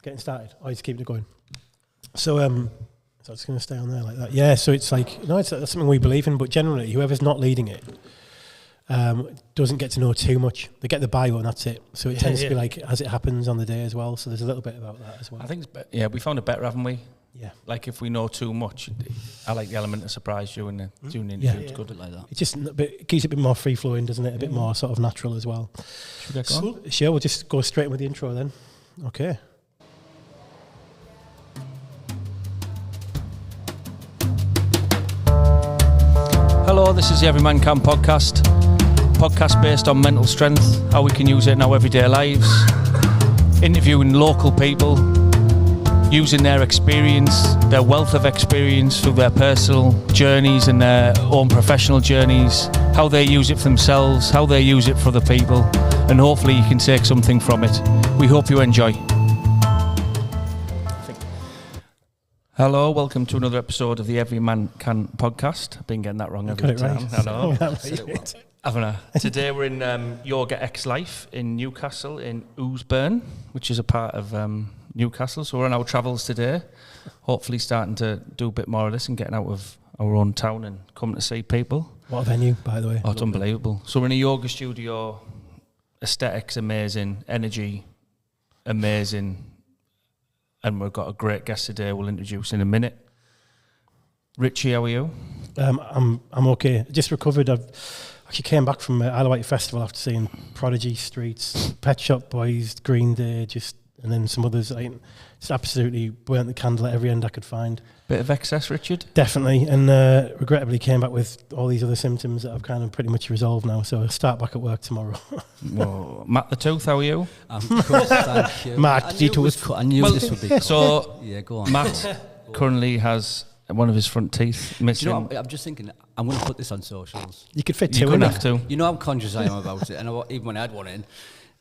getting started. Oh, he's keeping it going. So so it's going to stay on there like that. Yeah, so it's like, that's something we believe in, but generally, whoever's not leading it doesn't get to know too much. They get the bio and that's it. So it tends to be like as it happens on the day as well. So there's a little bit about that as well. I think we found it better, haven't we? Yeah. Like if we know too much, I like the element of surprise during the interview. It's good like that. It just it keeps it a bit more free flowing, doesn't it? A bit more sort of natural as well. Should we get going? Sure, we'll just go straight with the intro then. Okay. Hello, this is the Every Man Can podcast based on mental strength, how we can use it in our everyday lives, interviewing local people, using their experience, their wealth of experience through their personal journeys and their own professional journeys, how they use it for themselves, how they use it for other people, and hopefully you can take something from it. We hope you enjoy. Hello, welcome to another episode of the Every Man Can podcast. I've been getting that wrong every time. Right. I know. Today we're in Yoga X Life in Newcastle in Oosburn, which is a part of Newcastle. So we're on our travels today, hopefully starting to do a bit more of this and getting out of our own town and coming to see people. What a venue, by the way. Oh, it's unbelievable. So we're in a yoga studio, aesthetics amazing, energy amazing, and we've got a great guest today we'll introduce in a minute. Richie, how are you? I'm okay. Just recovered. I've actually came back from Isle of Wight Festival after seeing Prodigy, Streets, Pet Shop Boys, Green Day, and then some others. I just absolutely burnt the candle at every end I could find. Bit of excess, Richard? Definitely, and regrettably came back with all these other symptoms that I've kind of pretty much resolved now, so I'll start back at work tomorrow. Whoa. Matt the Tooth, how are you? I'm good, thank you. Matt, I knew this would be So, yeah, go on. Matt currently has one of his front teeth missing. Do you know what, I'm just thinking, I'm going to put this on socials. You could fit You two in couldn't there. have to. You know how conscious I am about it, and even when I had one in,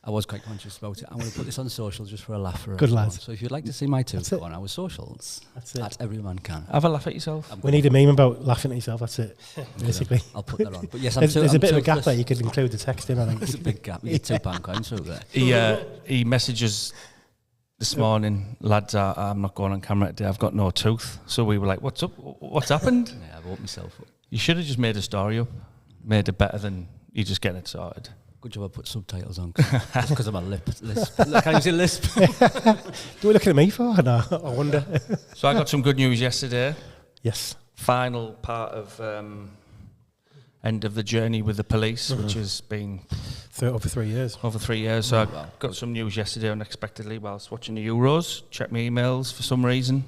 I was quite conscious about it. I'm going to put this on socials just for a laugh. Good lad. So if you'd like to see my tooth go on our socials, That's it. at Every Man Can. Have a laugh at yourself. We need a meme about laughing at yourself, that's it, basically. I'll put that on. But yes, There's a bit of a gap there, you could include the text in, I think. There's a big gap. You get £2 coins through there. He messages this morning, lads, I'm not going on camera today, I've got no tooth. So we were like, what's up? What's happened? Yeah, I've opened myself up. You should have just made a story up, made it better than you just getting it sorted. Good job I put subtitles on, just because I'm a lisp. Can you see lisp? Do we looking at me for? No, I wonder. So I got some good news yesterday. Yes. Final part of end of the journey with the police, which has been Over 3 years. over 3 years. So I got some news yesterday unexpectedly whilst watching the Euros. Checked my emails for some reason.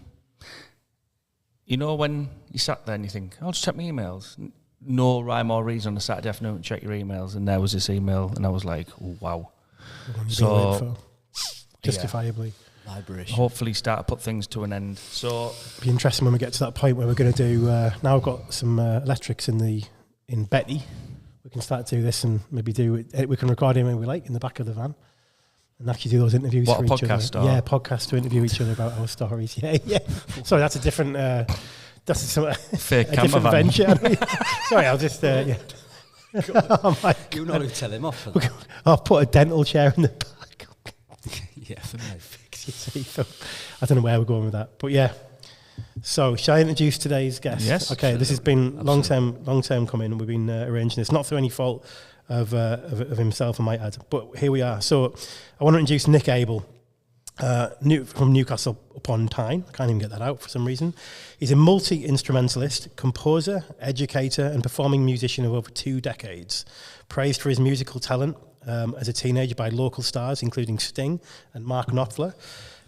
You know when you sat there and you think, I'll just check my emails. No rhyme or reason on a Saturday afternoon, check your emails, and there was this email, and I was like, oh, wow. So, justifiably. Vibration. Hopefully start to put things to an end. So, It'll be interesting when we get to that point where we're going to do, now I've got some electrics in Betty. We can start to do this and maybe we can record him when we like in the back of the van and actually do those interviews what, for a each podcast other. Yeah, podcast to interview each other about our stories. Yeah. Sorry, that's a different... that's fake a different van. venture. Sorry, I'll just... yeah. Oh my You know who to tell him off for God. that. I'll put a dental chair in the back. Yeah, for me. Fix your teeth. I don't know where we're going with that. But yeah. So, shall I introduce today's guest? Yes. Okay, this has been long term coming. We've been arranging this, not through any fault of himself, I might add. But here we are. So, I want to introduce Nick Abel, from Newcastle upon Tyne. I can't even get that out for some reason. He's a multi-instrumentalist, composer, educator, and performing musician of over 2 decades. Praised for his musical talent as a teenager by local stars, including Sting and Mark Knopfler.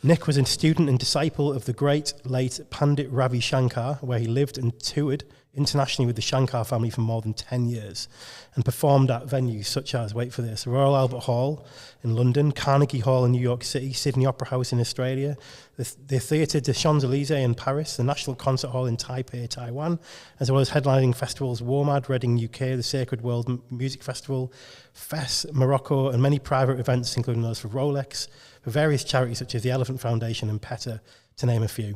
Nick was a student and disciple of the great late Pandit Ravi Shankar, where he lived and toured internationally with the Shankar family for more than 10 years and performed at venues such as, wait for this, Royal Albert Hall in London, Carnegie Hall in New York City, Sydney Opera House in Australia, the Théâtre de Champs-Élysées in Paris, the National Concert Hall in Taipei, Taiwan, as well as headlining festivals WOMAD, Reading, UK, the Sacred World Music Festival, Fes Morocco, and many private events, including those for ROLEX, for various charities such as the Elephant Foundation and PETA, to name a few.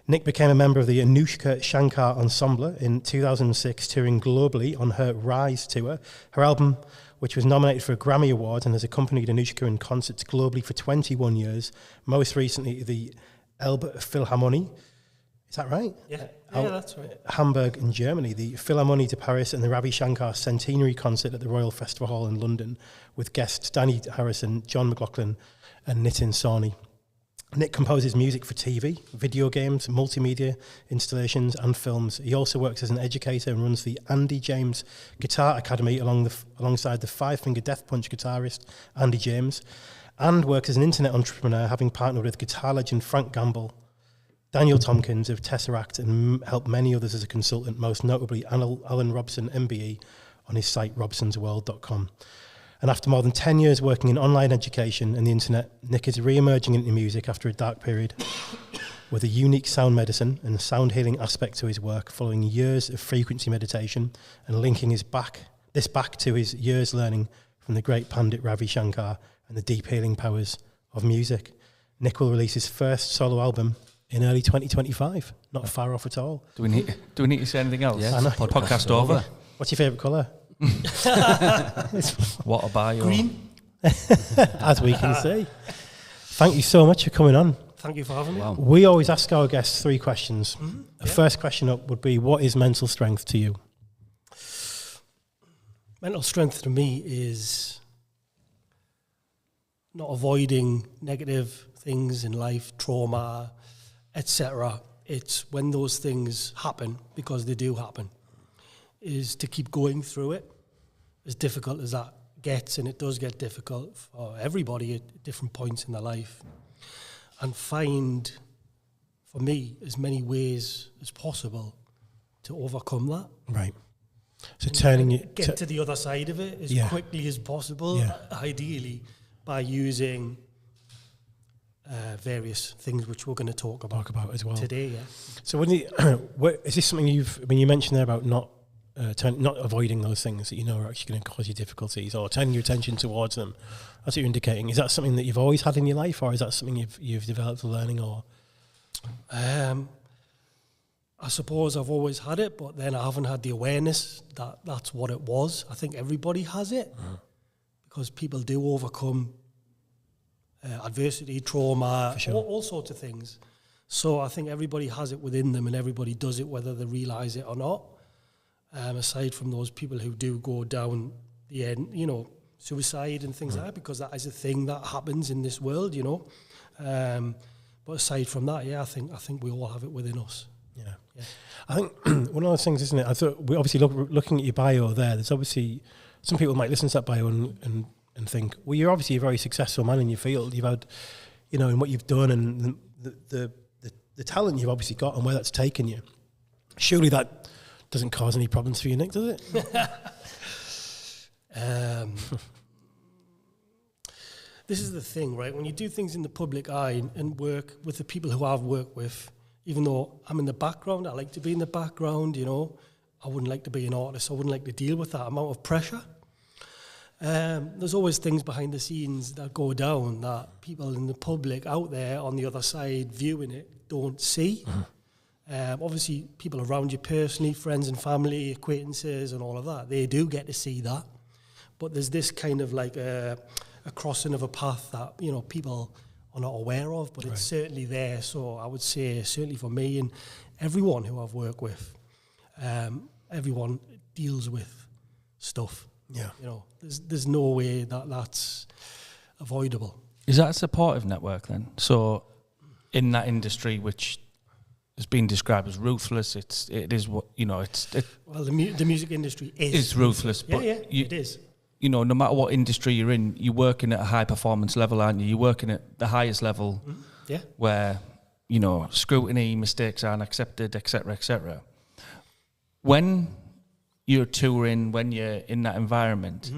Nick became a member of the Anoushka Shankar Ensemble in 2006, touring globally on her Rise tour. Her album, which was nominated for a Grammy Award and has accompanied Anoushka in concerts globally for 21 years, most recently the Elbphilharomonie. Is that right? Yeah, that's right. Hamburg in Germany, the Philharmonie de Paris and the Ravi Shankar Centenary Concert at the Royal Festival Hall in London with guests Dhani Harrison, John McLaughlin and Nitin Sawhney. Nick composes music for TV, video games, multimedia installations and films. He also works as an educator and runs the Andy James Guitar Academy alongside the Five-Finger Death Punch guitarist Andy James, and works as an internet entrepreneur, having partnered with guitar legend Frank Gamble, Daniel Tompkins of Tesseract, and helped many others as a consultant, most notably Alan Robson, MBE, on his site robsonsworld.com. And after more than 10 years working in online education and the internet, Nick is re-emerging into music after a dark period with a unique sound medicine and sound healing aspect to his work, following years of frequency meditation and linking this back to his years learning from the great Pandit Ravi Shankar and the deep healing powers of music. Nick will release his first solo album in early 2025. Not far off at all. Do we need to say anything else? Yeah, podcast over. What's your favourite colour? What a bio. Green. As we can see. Thank you so much for coming on. Thank you for having me. Wow. We always ask our guests 3 questions. Mm-hmm. The first question up would be, what is mental strength to you? Mental strength to me is not avoiding negative things in life, trauma, etc. It's when those things happen, because they do happen, is to keep going through it, as difficult as that gets, and it does get difficult for everybody at different points in their life, and find, for me, as many ways as possible to overcome that. Right. So And turning it... get to the other side of it as quickly as possible, ideally ideally, by using various things which we're going to talk about as well today. Yeah. So when you, is this something you mentioned there about not avoiding those things that you know are actually going to cause you difficulties, or turning your attention towards them? That's what you're indicating. Is that something that you've always had in your life, or is that something you've developed learning? Or I suppose I've always had it, but then I haven't had the awareness that that's what it was. I think everybody has it, because people do overcome adversity, trauma, all sorts of things. So I think everybody has it within them, and everybody does it whether they realise it or not. Aside from those people who do go down the end, suicide and things like that, because that is a thing that happens in this world, But aside from that, I think we all have it within us. Yeah. I think one of those things, isn't it? I thought we obviously looking at your bio there. There's obviously some people might listen to that bio and think, well, you're obviously a very successful man in your field. You've had, in what you've done and the talent you've obviously got and where that's taken you. Surely that doesn't cause any problems for you, Nick, does it? This is the thing, right? When you do things in the public eye and work with the people who I've worked with, even though I'm in the background, I like to be in the background, I wouldn't like to be an artist. I wouldn't like to deal with that amount of pressure. There's always things behind the scenes that go down that people in the public out there on the other side viewing it don't see. Obviously, people around you personally, friends and family, acquaintances and all of that, they do get to see that. But there's this kind of like a crossing of a path that, people are not aware of, but it's certainly there. So I would say, certainly for me and everyone who I've worked with, everyone deals with stuff. Yeah. There's no way that that's avoidable. Is that a supportive network then? So in that industry, which has been described as ruthless, it is what, Well, the music industry is ruthless. But it is. No matter what industry you're in, you're working at a high performance level, aren't you? You're working at the highest level, where scrutiny, mistakes aren't accepted, etc., etc. When you're touring, when you're in that environment,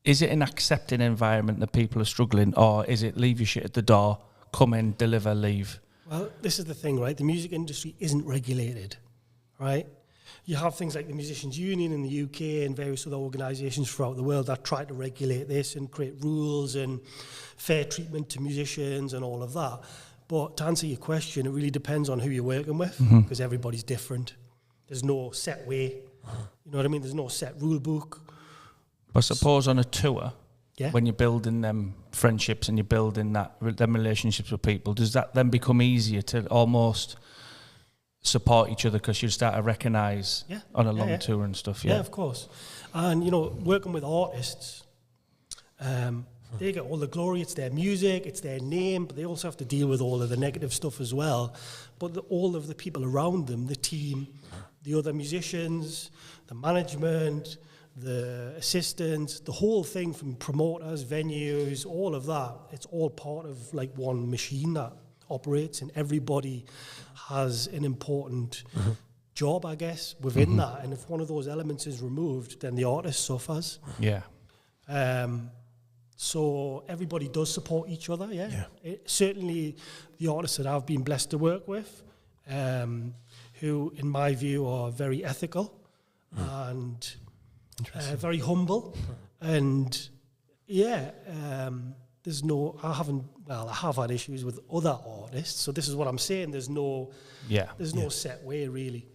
is it an accepting environment that people are struggling, or is it leave your shit at the door, come in, deliver, leave? Well, this is the thing, right? The music industry isn't regulated, right? You have things like the Musicians' Union in the UK and various other organisations throughout the world that try to regulate this and create rules and fair treatment to musicians and all of that. But to answer your question, it really depends on who you're working with, because everybody's different. There's no set way. You know what I mean? There's no set rule book. But suppose on a tour, Yeah. when you're building them friendships and you're building them relationships with people, does that then become easier to almost support each other because you start to recognise on a long tour and stuff? Yeah, of course. And, you know, working with artists, they get all the glory. It's their music, it's their name, but they also have to deal with all of the negative stuff as well. But all of the people around them, the team, the other musicians, the management, the assistants, the whole thing from promoters, venues, all of that, it's all part of like one machine that operates, and everybody has an important job, I guess, within that. And if one of those elements is removed, then the artist suffers. Yeah. So everybody does support each other, certainly the artists that I've been blessed to work with, who, in my view, are very ethical and very humble. And, there's no... I have had issues with other artists, so this is what I'm saying. There's no set way, really.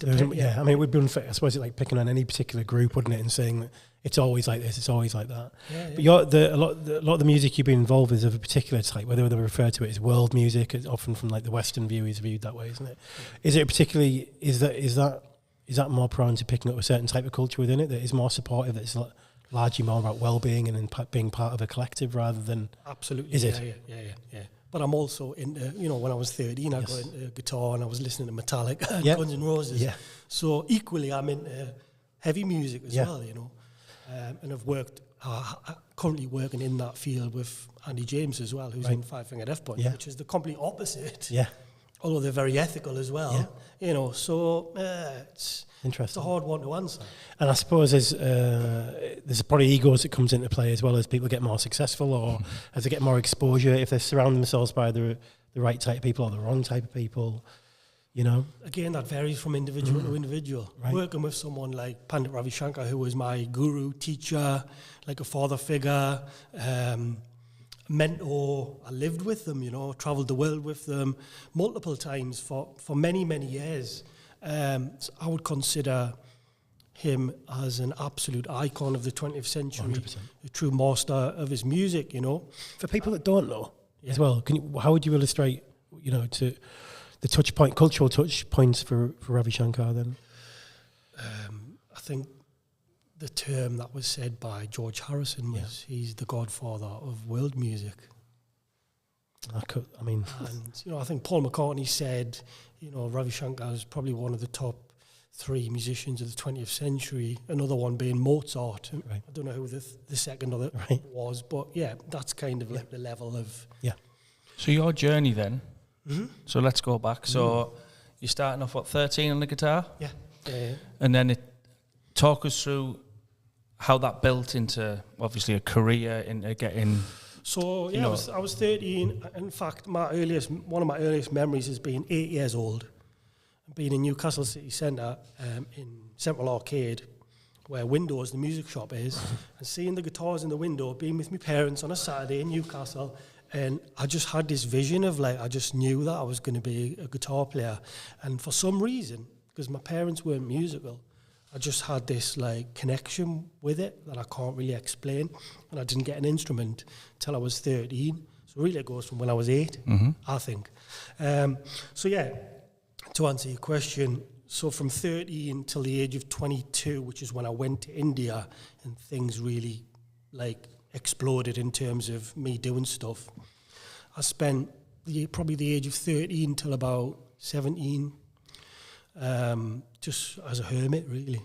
Okay. I mean, it would be unfair. I suppose it's like picking on any particular group, wouldn't it, and saying that it's always like this, it's always like that. But a lot of the music you've been involved with is of a particular type, whether they refer to it as world music, it's often from like the Western view is viewed that way, isn't it? Is it particularly, is that more prone to picking up a certain type of culture within it that is more supportive, that is largely more about well-being and being part of a collective rather than... Absolutely. Is it? Yeah. But I'm also into, when I was 13, I got into guitar and I was listening to Metallica and Guns N' Roses. Yeah. So equally, I'm into heavy music as well, and I've worked, currently working in that field with Andy James as well, who's in Five Finger Death Punch, which is the complete opposite. Yeah. Although they're very ethical as well. Yeah. So it's... Interesting. It's a hard one to answer. And I suppose there's probably egos that comes into play as well as people get more successful or as they get more exposure, if they surround themselves by the right type of people or the wrong type of people, Again, that varies from individual to individual. Right. Working with someone like Pandit Ravi Shankar, who was my guru, teacher, like a father figure, mentor. I lived with them, travelled the world with them multiple times for many, many years. So I would consider him as an absolute icon of the 20th century, 100%. A true master of his music, For people that don't know as well, how would you illustrate, to the cultural touch points for Ravi Shankar then? I think the term that was said by George Harrison was he's the godfather of world music. I think Paul McCartney said, Ravi Shankar is probably one of the top 3 musicians of the 20th century, another one being Mozart. Right. I don't know who the second other was, but that's kind of like the level of... Yeah. So your journey then, so let's go back. So you're starting off, 13 on the guitar? Yeah. And then talk us through how that built into, obviously, a career, into getting... So, I was 13. In fact, one of my earliest memories is being 8 years old, being in Newcastle City Centre in Central Arcade, where Windows, the music shop, is, and seeing the guitars in the window, being with my parents on a Saturday in Newcastle. And I just had this vision of, I just knew that I was going to be a guitar player. And for some reason, because my parents weren't musical, I just had this connection with it that I can't really explain, and I didn't get an instrument till I was 13. So really it goes from when I was 8, I think. To answer your question, so from 13 till the age of 22, which is when I went to India and things really exploded in terms of me doing stuff. I spent probably the age of 13 till about 17 just as a hermit, really.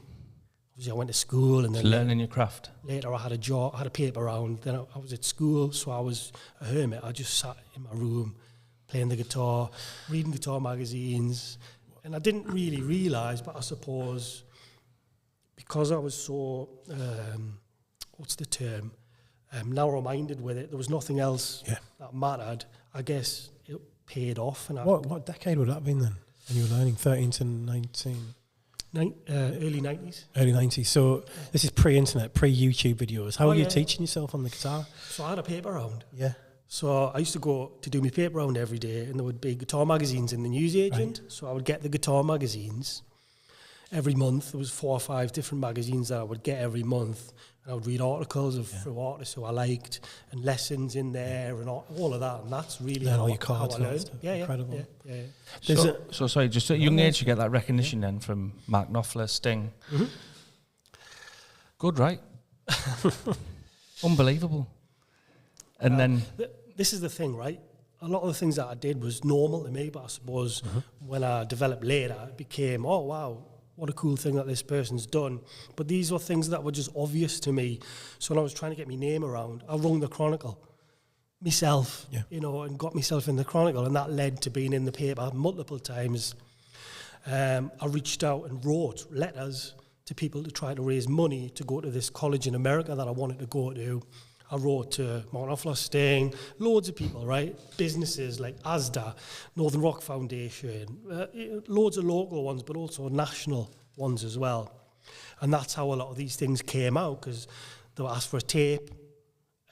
Obviously, I went to school and then learning your craft. Later, I had a job, I had a paper round. Then I was at school, so I was a hermit. I just sat in my room, playing the guitar, reading guitar magazines, and I didn't really realise. But I suppose because I was so what's the term? Narrow-minded with it. There was nothing else that mattered. I guess it paid off. And what decade would that have been then? When you were learning 13 to 19? Early 90s. Early 90s. So this is pre-internet, pre-YouTube videos. How are you teaching yourself on the guitar? So I had a paper round. Yeah. So I used to go to do my paper round every day, and there would be guitar magazines in the newsagent. Right. So I would get the guitar magazines every month. There was 4 or 5 different magazines that I would get every month. And I would read articles of artists who I liked, and lessons in there, and all of that. And that's really how I learned. Yeah, incredible. Yeah. So sorry, just at a young age you get that recognition then from Mark Knopfler, Sting. Mm-hmm. Good, right? Unbelievable. And then this is the thing, right? A lot of the things that I did was normal to me, but I suppose when I developed later, it became, oh wow, what a cool thing that this person's done. But these were things that were just obvious to me. So when I was trying to get my name around, I rung the Chronicle myself, and got myself in the Chronicle, and that led to being in the paper multiple times. I reached out and wrote letters to people to try to raise money to go to this college in America that I wanted to go to. I wrote to Mark Knopfler, Sting, loads of people, right? Businesses like Asda, Northern Rock Foundation, loads of local ones, but also national ones as well. And that's how a lot of these things came out, because they were asked for a tape,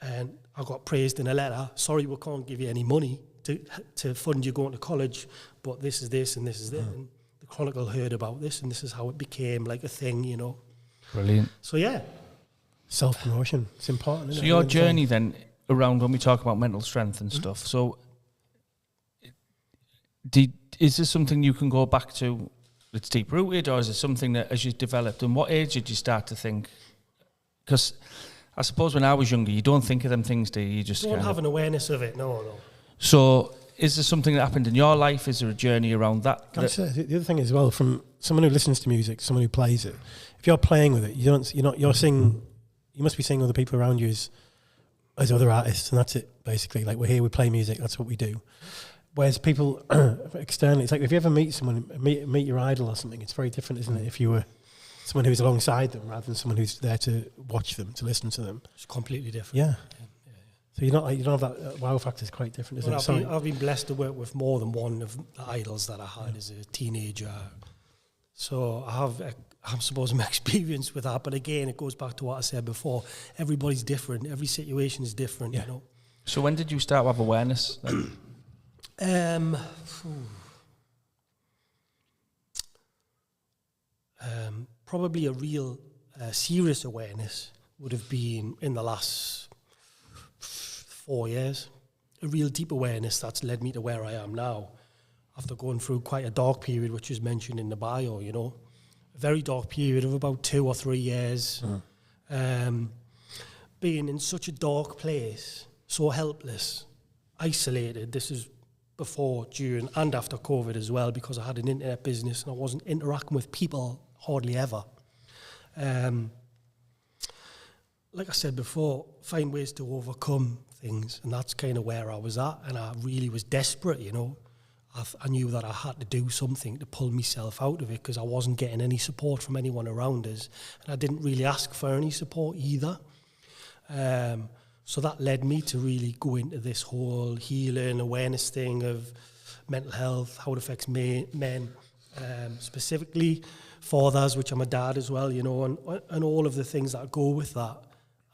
and I got praised in a letter. Sorry, we can't give you any money to fund you going to college, but this is this and this is that. And the Chronicle heard about this, and this is how it became like a thing, Brilliant. So, yeah. Self-promotion, it's important. So your journey then around when we talk about mental strength and stuff, so is this something you can go back to that's deep-rooted, or is it something that as you developed, and what age did you start to think? Because I suppose when I was younger, you don't think of them things, do you? You just don't have an awareness of it, no. So is there something that happened in your life? Is there a journey around that? The other thing as well, from someone who listens to music, someone who plays it, if you're playing with it, you're singing. You must be seeing other people around you as other artists, and that's it, basically. Like, we're here, we play music, that's what we do. Whereas people externally, it's like if you ever meet someone, meet your idol or something, it's very different, isn't it? If you were someone who's alongside them rather than someone who's there to watch them, to listen to them. It's completely different. Yeah. So you don't have that wow factor is quite different, isn't it? I've been blessed to work with more than one of the idols that I had as a teenager. So I have I'm supposed my experience with that, but again, it goes back to what I said before. Everybody's different. Every situation is different, So when did you start to have awareness? Probably a real serious awareness would have been in the last 4 years. A real deep awareness that's led me to where I am now, after going through quite a dark period, which is mentioned in the bio, A very dark period of about 2 or 3 years. Being in such a dark place, so helpless, isolated. This is before, during, and after COVID as well, because I had an internet business and I wasn't interacting with people hardly ever. Like I said before, find ways to overcome things, and that's kind of where I was at, and I really was desperate, I knew that I had to do something to pull myself out of it, because I wasn't getting any support from anyone around us, and I didn't really ask for any support either. So that led me to really go into this whole healing, awareness thing of mental health, how it affects men, specifically fathers, which I'm a dad as well, and all of the things that go with that,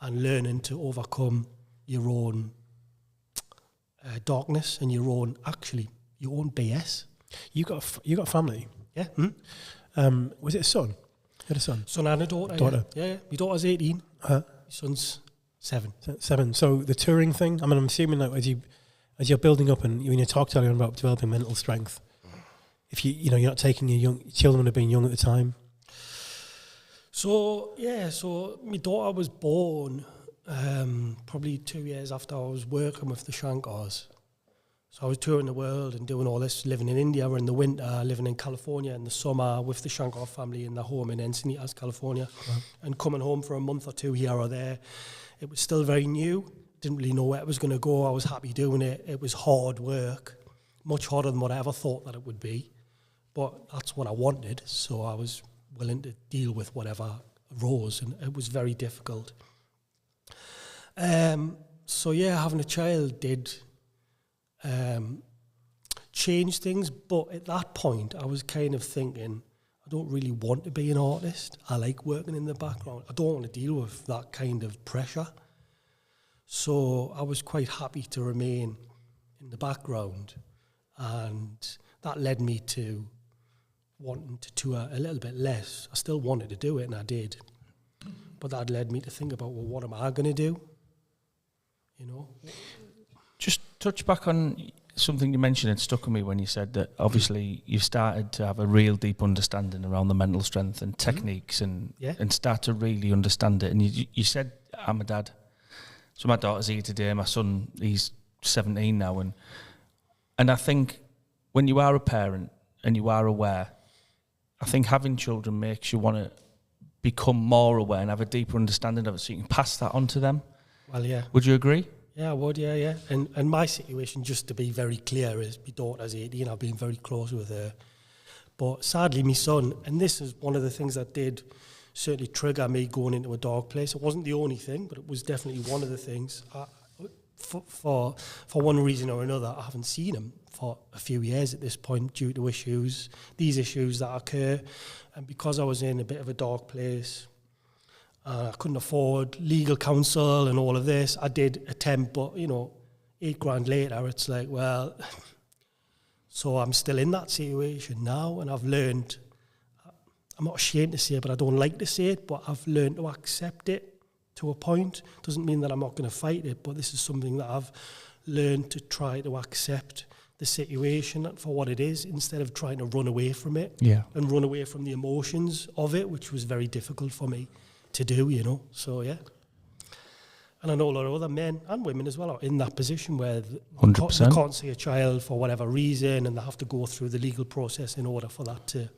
and learning to overcome your own darkness and your own BS. You got a family? Yeah. Was it a son? You had a son? Son and a daughter. Yeah. My daughter's 18. My son's 7. 7. So the touring thing, I'm assuming that as you're building up, and when you talked earlier about developing mental strength, if you're not taking your children would have been young at the time. So my daughter was born probably 2 years after I was working with the Shankars. So I was touring the world and doing all this, living in India in the winter, living in California in the summer with the Shankar family in their home in Encinitas, California, and coming home for a month or two here or there. It was still very new. Didn't really know where it was going to go. I was happy doing it. It was hard work, much harder than what I ever thought that it would be. But that's what I wanted, so I was willing to deal with whatever arose, and it was very difficult. Having a child did change things, but at that point I was kind of thinking, I don't really want to be an artist. I like working in the background. I don't want to deal with that kind of pressure. So I was quite happy to remain in the background, and that led me to wanting to tour a little bit less. I still wanted to do it, and I did. But that led me to think about, well, what am I going to do? You know? Just touch back on something you mentioned. It stuck with me when you said that obviously you've started to have a real deep understanding around the mental strength and techniques and start to really understand it. And you said, I'm a dad. So my daughter's here today. My son, he's 17 now. And I think when you are a parent and you are aware, I think having children makes you want to become more aware and have a deeper understanding of it so you can pass that on to them. Well, yeah. Would you agree? Yeah, I would, yeah. And my situation, just to be very clear, is my daughter's 18. I've been very close with her. But sadly, my son, and this is one of the things that did certainly trigger me going into a dark place. It wasn't the only thing, but it was definitely one of the things. For one reason or another, I haven't seen him for a few years at this point due to these issues that occur. And because I was in a bit of a dark place, I couldn't afford legal counsel and all of this. I did attempt, but, you know, $8,000 later, it's like, well, so I'm still in that situation now, and I've learned, I'm not ashamed to say it, but I don't like to say it, but I've learned to accept it to a point. Doesn't mean that I'm not going to fight it, but this is something that I've learned to try to accept the situation for what it is instead of trying to run away from it and run away from the emotions of it, which was very difficult for me to do, you know. So, yeah. And I know a lot of other men and women as well are in that position where they can't see a child for whatever reason, and they have to go through the legal process in order for that to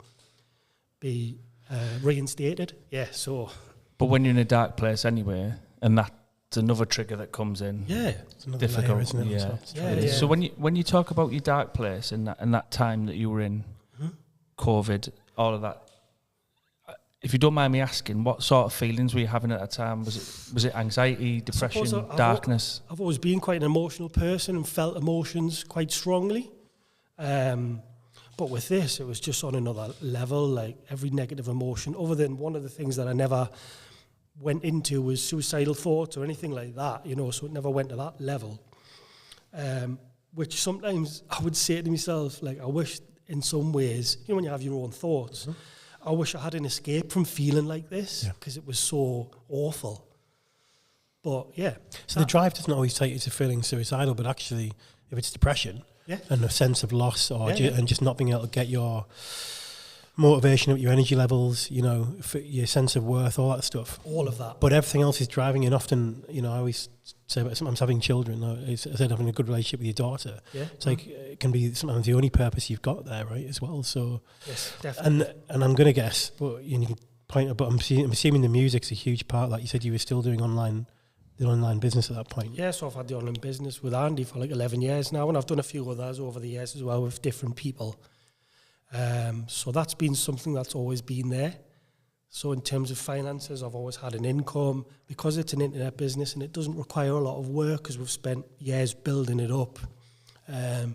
be reinstated. Yeah, so... But when you're in a dark place anyway, and that's another trigger that comes in. Yeah. It's another difficult, layer, isn't it? Yeah. So when you talk about your dark place and that time that you were in, COVID, all of that, if you don't mind me asking, what sort of feelings were you having at that time? Was it anxiety, depression, darkness? I've always been quite an emotional person and felt emotions quite strongly. But with this, it was just on another level, like every negative emotion, other than one of the things that I never went into was suicidal thoughts or anything like that, you know, so it never went to that level. Which sometimes I would say to myself, like, I wish in some ways, you know, when you have your own thoughts, I wish I had an escape from feeling like this because it was so awful. But yeah. So the drive doesn't always take you to feeling suicidal, but actually, if it's depression and a sense of loss or and just not being able to get your motivation up, your energy levels, you know, your sense of worth, all that stuff. All of that. But everything else is driving, and often, you know, I always say about sometimes having children, I said having a good relationship with your daughter. Yeah. It's like, it can be sometimes the only purpose you've got there, right, as well. So, yes, definitely. And I'm going to guess, but you can point, but I'm assuming the music's a huge part. Like you said, you were still doing the online business at that point. Yeah, so I've had the online business with Andy for like 11 years now, and I've done a few others over the years as well with different people. So that's been something that's always been there. So in terms of finances, I've always had an income because it's an internet business and it doesn't require a lot of work because we've spent years building it up. It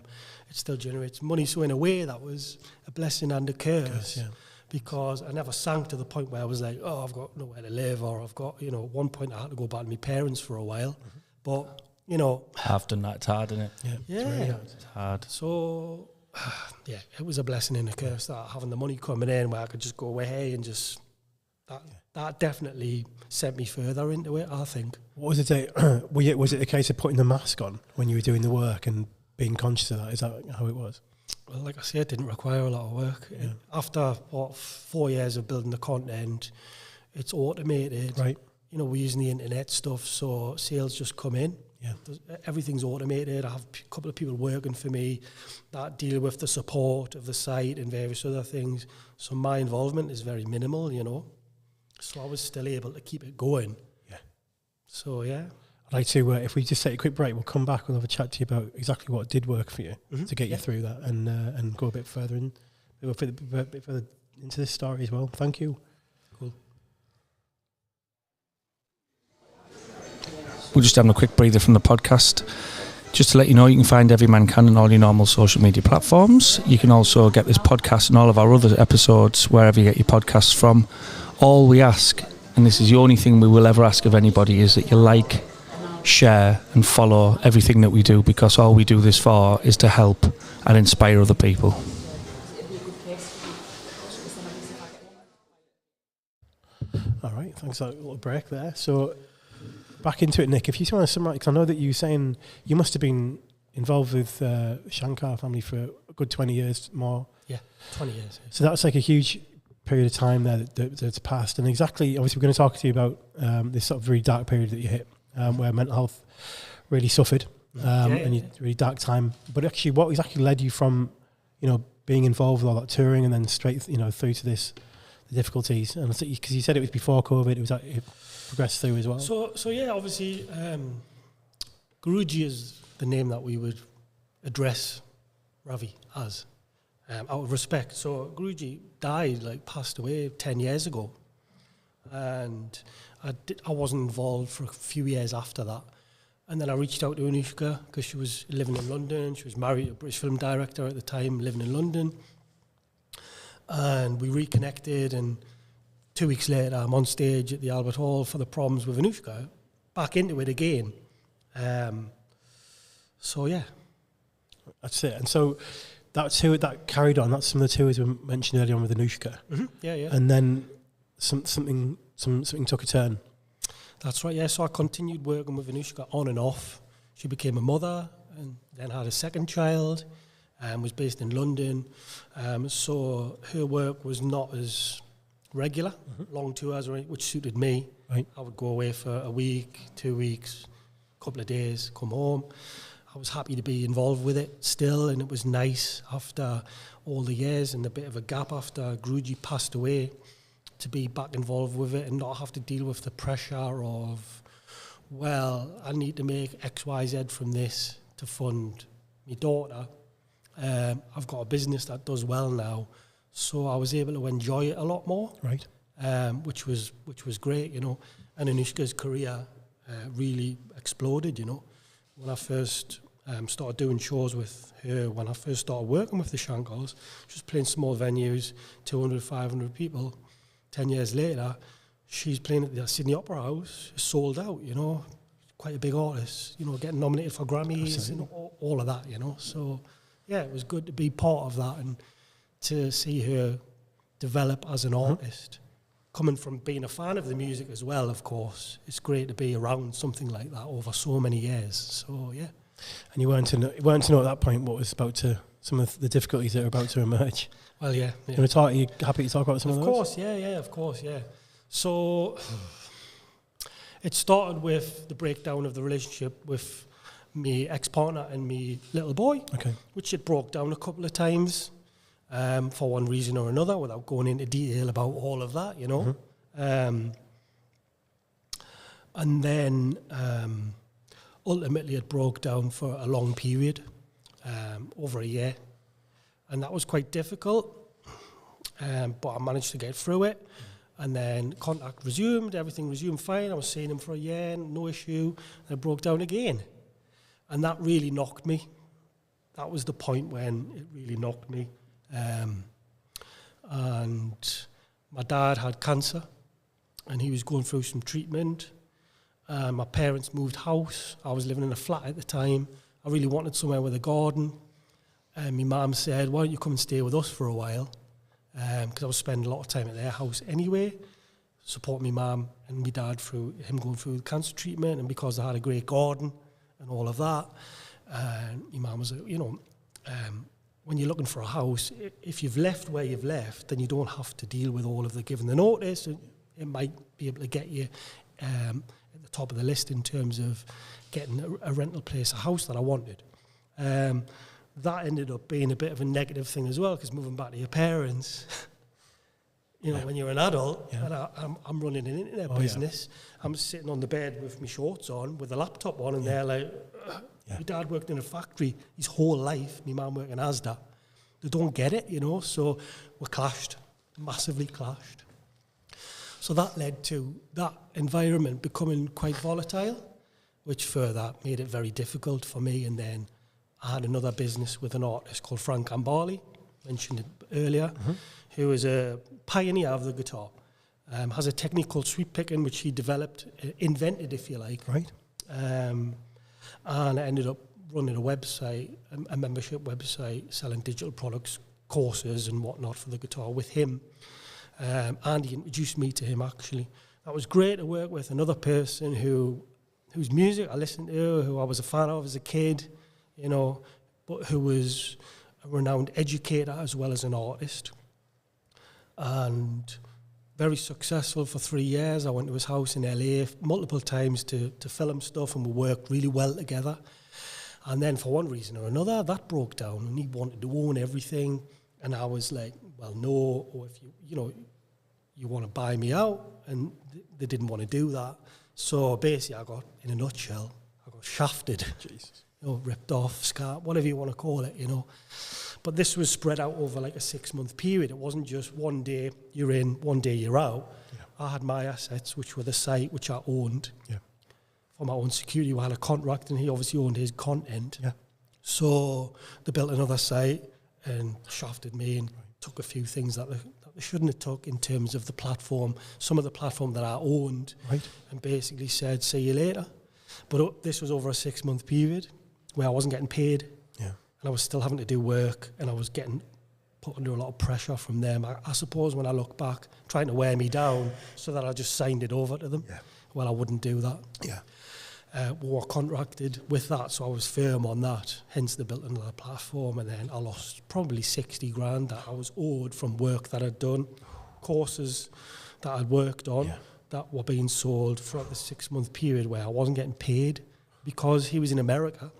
still generates money. So in a way, that was a blessing and a curse. Because I never sank to the point where I was like, oh, I've got nowhere to live, or I've got, you know, at one point I had to go back to my parents for a while. But, you know... I've done that. It's hard, isn't it? Yeah. It's really hard. It's hard. So, yeah, it was a blessing and a curse that having the money coming in where I could just go away and just... That definitely sent me further into it, I think. What was it? Was it a case of putting the mask on when you were doing the work and being conscious of that? Is that how it was? Well, like I said, it didn't require a lot of work. Yeah. After 4 years of building the content, it's automated. Right. You know, we're using the internet stuff, so sales just come in. Yeah. Everything's automated. I have a couple of people working for me that deal with the support of the site and various other things. So my involvement is very minimal, you know. So I was still able to keep it going. Yeah. So, yeah. I'd like to, if we just take a quick break, we'll come back, we'll have a chat to you about exactly what did work for you to get you through that and go a bit further in, a bit further into this story as well. Thank you. Cool. We're just having a quick breather from the podcast. Just to let you know, you can find Every Man Can on all your normal social media platforms. You can also get this podcast and all of our other episodes wherever you get your podcasts from. All we ask, and this is the only thing we will ever ask of anybody, is that you like, share and follow everything that we do, because all we do this for is to help and inspire other people. All right, thanks for that little break there. So back into it, Nick, if you want to summarize, because I know that you were saying you must have been involved with Shankar family for a good 20 years more. Yeah, 20 years. Yeah. So that's like a huge period of time there that's passed. And exactly, obviously, we're going to talk to you about this sort of very dark period that you hit, where mental health really suffered, and you really dark time. But actually, what exactly led you from, being involved with all that touring and then straight, through to this, the difficulties? And because you said it was before COVID, it progressed through as well. So yeah, obviously, Guruji is the name that we would address Ravi as, out of respect. So Guruji died, passed away 10 years ago. And I wasn't involved for a few years after that. And then I reached out to Anoushka because she was living in London. She was married to a British film director at the time, living in London. And we reconnected, and 2 weeks later, I'm on stage at the Albert Hall for the Proms with Anoushka, back into it again. So, yeah. That's it. And so that tour, that carried on, that's some of the tours we mentioned earlier on with Anoushka. Mm-hmm. Yeah. And then something took a turn. That's right, yeah. So I continued working with Anoushka on and off. She became a mother and then had a second child, was based in London. So her work was not as regular, long tours, which suited me. Right. I would go away for a week, 2 weeks, a couple of days, come home. I was happy to be involved with it still, and it was nice after all the years and a bit of a gap after Guruji passed away to be back involved with it and not have to deal with the pressure of, well, I need to make X, Y, Z from this to fund my daughter. I've got a business that does well now, so I was able to enjoy it a lot more. Right. Which was great, And Anoushka's career really exploded, When I first started doing shows with her, when I first started working with the Shankars, she was playing small venues, 200, 500 people. 10 years later, she's playing at the Sydney Opera House, sold out, quite a big artist, getting nominated for Grammys and all of that, So, yeah, it was good to be part of that and to see her develop as an artist. Coming from being a fan of the music as well, of course, it's great to be around something like that over so many years. So, yeah. And you weren't to know at that point what was about to, some of the difficulties that are about to emerge. Well, yeah. You want to talk? Are you happy to talk about some of those? Of course, yeah. So it started with the breakdown of the relationship with me ex-partner and me little boy, which it broke down a couple of times for one reason or another, without going into detail about all of that, and then ultimately it broke down for a long period, over a year. And that was quite difficult, but I managed to get through it. And then contact resumed, everything resumed fine. I was seeing him for a year, no issue. And it broke down again. And that really knocked me. That was the point when it really knocked me. And my dad had cancer, and he was going through some treatment. My parents moved house. I was living in a flat at the time. I really wanted somewhere with a garden. And my mum said, why don't you come and stay with us for a while? Because I was spending a lot of time at their house anyway, support my mum and my dad through him going through the cancer treatment, and because I had a great garden and all of that. And my mum was, when you're looking for a house, if you've left where you've left, then you don't have to deal with all of the giving the notice. It might be able to get you at the top of the list in terms of getting a rental place, a house that I wanted. That ended up being a bit of a negative thing as well, because moving back to your parents, when you're an adult, and I'm running an internet business, I'm sitting on the bed with my shorts on, with the laptop on, and they're like, my dad worked in a factory his whole life, my mum worked in Asda. They don't get it, so we clashed, massively clashed. So that led to that environment becoming quite volatile, which further made it very difficult for me. And then I had another business with an artist called Frank Ambali, mentioned it earlier, who is a pioneer of the guitar. Has a technique called sweep picking, which he developed, invented, if you like. Right. And I ended up running a website, a membership website, selling digital products, courses and whatnot for the guitar with him. And he introduced me to him, actually. That was great to work with another person whose music I listened to, who I was a fan of as a kid, you know, but who was a renowned educator as well as an artist. And very successful for 3 years. I went to his house in LA multiple times to film stuff, and we worked really well together. And then for one reason or another, that broke down, and he wanted to own everything. And I was like, well, no, or if you want to buy me out, and they didn't want to do that. So basically, in a nutshell, I got shafted. Jesus. You know, ripped off, scarred, whatever you want to call it, you know. But this was spread out over like a 6-month period. It wasn't just one day you're in, one day you're out. Yeah. I had my assets, which were the site, which I owned. Yeah. For my own security, we had a contract, and he obviously owned his content. Yeah. So they built another site and shafted me and took a few things that they shouldn't have took in terms of the platform, some of the platform that I owned, and basically said, see you later. But this was over a 6-month period where I wasn't getting paid. Yeah. And I was still having to do work, and I was getting put under a lot of pressure from them. I suppose when I look back, trying to wear me down so that I just signed it over to them. Yeah. Well, I wouldn't do that. Yeah. We were contracted with that, so I was firm on that. Hence, they built another platform, and then I lost probably 60 grand that I was owed from work that I'd done, courses that I'd worked on that were being sold throughout the 6-month period where I wasn't getting paid because he was in America.